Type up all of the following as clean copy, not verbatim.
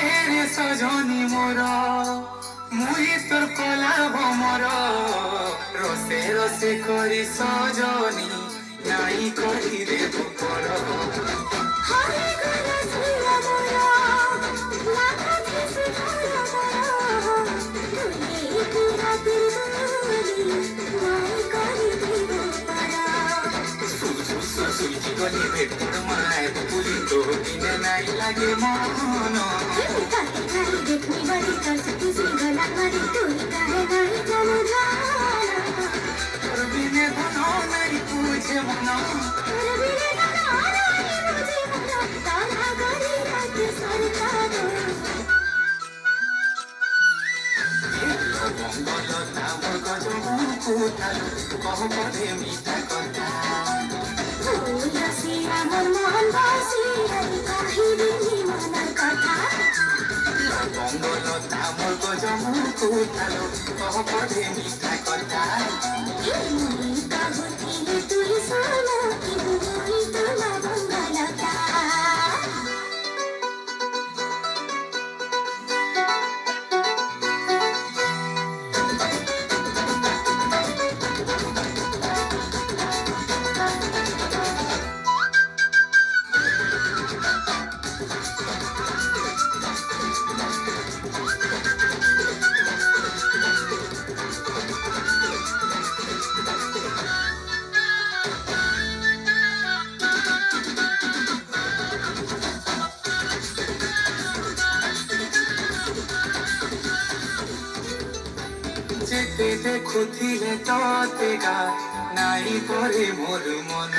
रे सजनी मोर मुई तोर कला भमर रसे रसे करी सजनी नाई करी रे पर गली भेट माय पुली तो किने नाई लागे मन तोर बिने धन नाई पूछे मन बंगलता मोर गजबू कुतालो कह पढ़े मीठा कथा बंगलता मोर गजबू कुतालो कह पढ़े मीठा कथा যেতে দেখুথিলে ততেগা নাই পরে মোর মন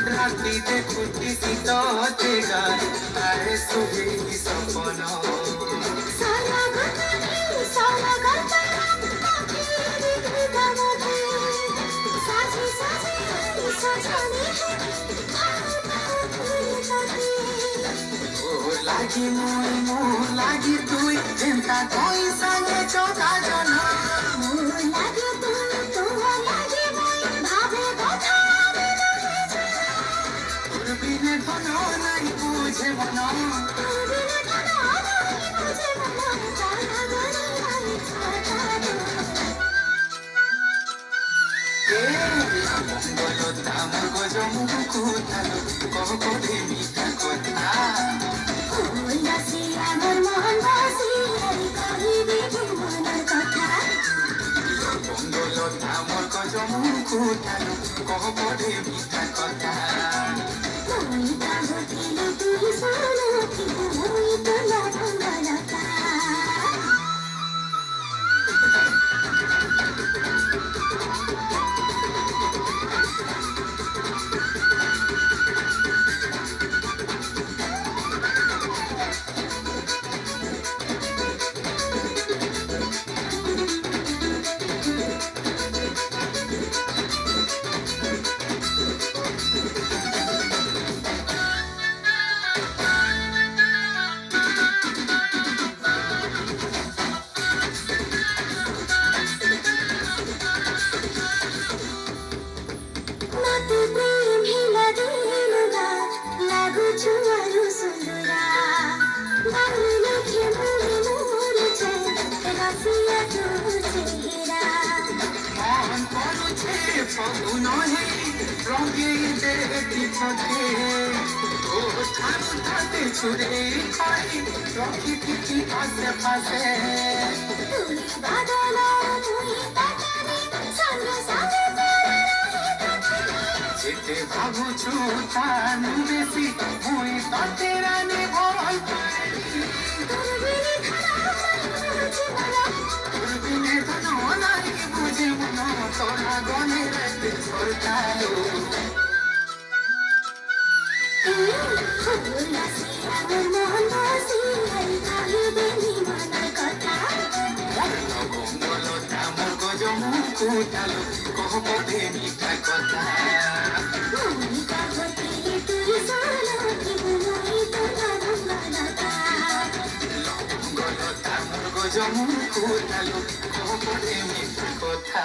রাতি দেখুথিছি ততেগা তারে শুভে সপন লাগি মই মোর লাগি তুই চিন্তা কই সাঙ্গে চোখা জন তোর বিনে ধন নাই বুঝে মন বঙ্গলতা মোর গজমু কুতালো কহ পড়ে মিঠা কথা বঙ্গলতা মোর গজমু কুতালো কহ পড়ে মিঠা কথা ফাগুন হে রঙে দেখি পথে ও ঠানু ঠাতে ছুড়ে খাই রকি পিটি আশে পাশে যেতে ভাবুছু তানু বেশি মুই তাতে রানে ভয় পাই তোর বিনে ধন নাই বুঝে মন তোরা গনে রাতে ছড়তালো বঙ্গলতা মোর গজমু কুতালো কহ পড়ে মিঠা কথা বঙ্গলতা মোর গজমু কুতালো কহ পড়ে মিঠা কথা